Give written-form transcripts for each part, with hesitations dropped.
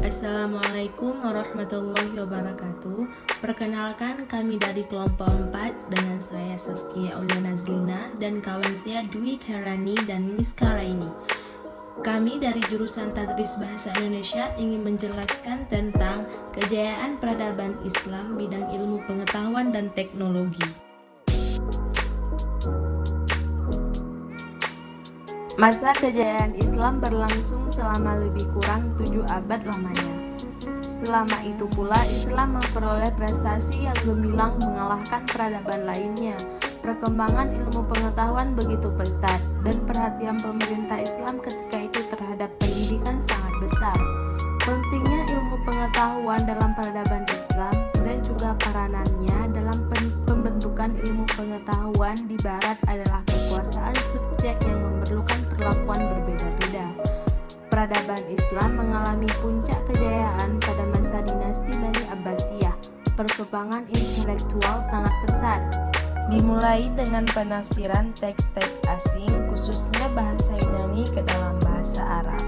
Assalamualaikum warahmatullahi wabarakatuh. Perkenalkan, kami dari kelompok 4 dengan saya Saskia Aulia Nazlina dan kawan saya Dwi Khairani dan Miska Raini. Kami dari jurusan Tadris Bahasa Indonesia ingin menjelaskan tentang kejayaan peradaban Islam bidang ilmu pengetahuan dan teknologi. Masa kejayaan Islam berlangsung selama lebih kurang 7 abad lamanya. Selama itu pula Islam memperoleh prestasi yang gemilang mengalahkan peradaban lainnya. Perkembangan ilmu pengetahuan begitu pesat dan perhatian pemerintah Islam ketika itu terhadap pendidikan sangat besar. Pentingnya ilmu pengetahuan dalam peradaban Islam dan juga peranannya dalam pembentukan ilmu pengetahuan di Barat adalah kekuasaan subjek yang memerlukan perlakuan berbeda-beda. Peradaban Islam mengalami puncak kejayaan pada masa dinasti Bani Abbasiyah. Perkembangan intelektual sangat pesat, dimulai dengan penafsiran teks-teks asing, khususnya bahasa Yunani ke dalam bahasa Arab.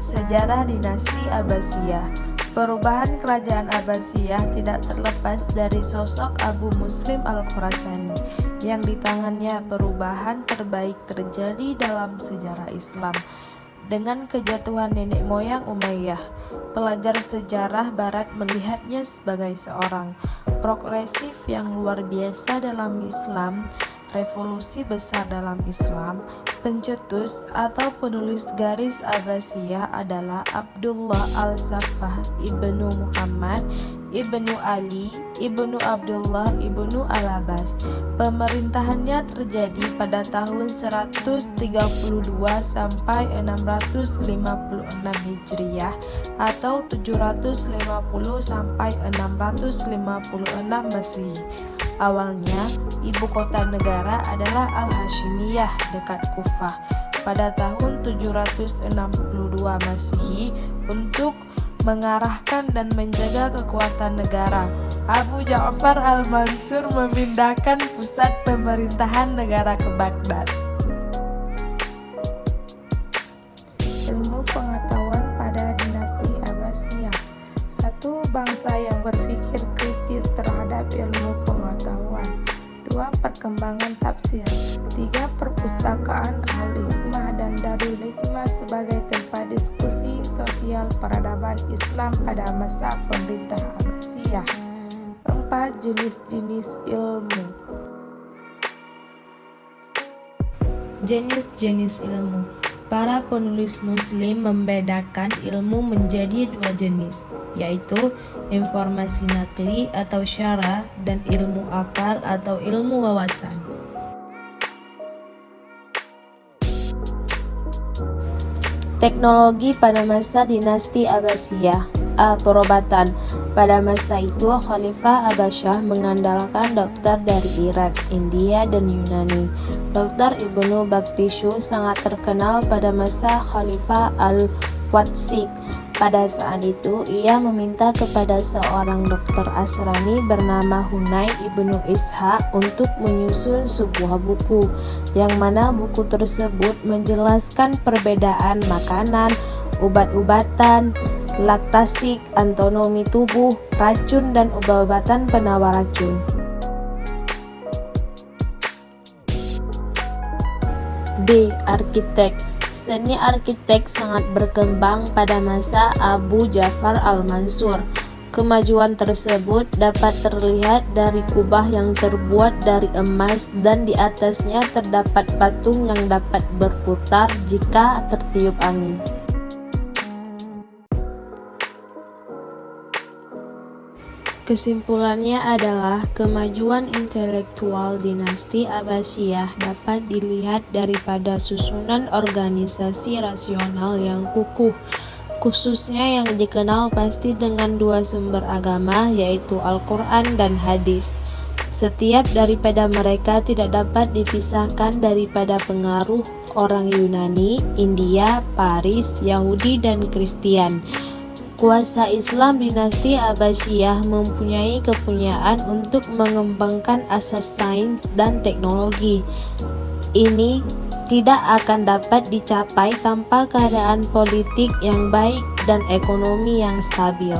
Sejarah dinasti Abbasiyah. Perubahan kerajaan Abbasiyah tidak terlepas dari sosok Abu Muslim Al-Khurasani, yang di tangannya perubahan terbaik terjadi dalam sejarah Islam. Dengan kejatuhan nenek moyang Umayyah, pelajar sejarah Barat melihatnya sebagai seorang progresif yang luar biasa dalam Islam, revolusi besar dalam Islam. Pencetus atau penulis garis Abbasiyah adalah Abdullah Al-Saffah ibnu Muhammad ibnu Ali ibnu Abdullah ibnu Al-Abbas. Pemerintahannya terjadi pada tahun 132 sampai 656 Hijriah atau 750 sampai 656 Masehi. Awalnya, ibu kota negara adalah Al-Hashimiyah dekat Kufah pada tahun 762 Masehi. Untuk mengarahkan dan menjaga kekuatan negara, Abu Ja'far Al-Mansur memindahkan pusat pemerintahan negara ke Baghdad. Ilmu pengetahuan pada dinasti Abbasiyah. Satu, bangsa yang berpikir kritis terhadap ilmu pengetahuan. 2. Perkembangan tafsir. 3. Perpustakaan Al-Hikmah dan Darul Hikmah sebagai tempat diskusi sosial peradaban Islam pada masa pemerintah Abbasiyah. 4. Jenis-jenis ilmu. Jenis-jenis ilmu. Para penulis Muslim membedakan ilmu menjadi 2 jenis, yaitu informasi nakli atau syarah dan ilmu akal atau ilmu wawasan. Teknologi pada masa dinasti Abbasiyah. Perobatan. Pada masa itu Khalifah Abbasiyah mengandalkan dokter dari Irak, India, dan Yunani. Dr. Ibnu Baktishu sangat terkenal pada masa Khalifah Al-Watsik. Pada saat itu, ia meminta kepada seorang dokter Asrani bernama Hunay ibnu Ishaq untuk menyusun sebuah buku, yang mana buku tersebut menjelaskan perbedaan makanan, obat-obatan, laktasi, anatomi tubuh, racun, dan obat-obatan penawar racun. B. Arsitek. Seni arsitek sangat berkembang pada masa Abu Ja'far Al-Mansur. Kemajuan tersebut dapat terlihat dari kubah yang terbuat dari emas dan di atasnya terdapat patung yang dapat berputar jika tertiup angin. Kesimpulannya adalah kemajuan intelektual dinasti Abbasiyah dapat dilihat daripada susunan organisasi rasional yang kukuh, khususnya yang dikenal pasti dengan 2 sumber agama, yaitu Al-Quran dan Hadis. Setiap daripada mereka tidak dapat dipisahkan daripada pengaruh orang Yunani, India, Paris, Yahudi, dan Kristian. Kuasa Islam dinasti Abbasiyah mempunyai kepunyaan untuk mengembangkan asas sains dan teknologi. Ini tidak akan dapat dicapai tanpa keadaan politik yang baik dan ekonomi yang stabil.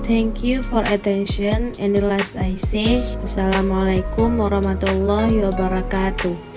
Thank you for attention, and the last I say, Assalamualaikum warahmatullahi wabarakatuh.